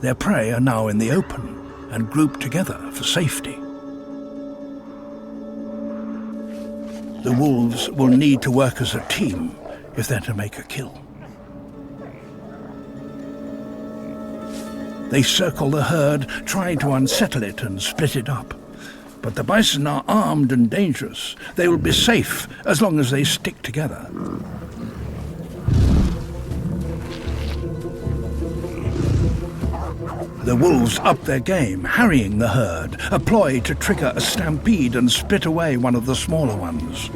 Their prey are now in the open and grouped together for safety. The wolves will need to work as a team if they're to make a kill. They circle the herd, trying to unsettle it and split it up. But the bison are armed and dangerous. They will be safe as long as they stick together. The wolves up their game, harrying the herd, a ploy to trigger a stampede and split away one of the smaller ones.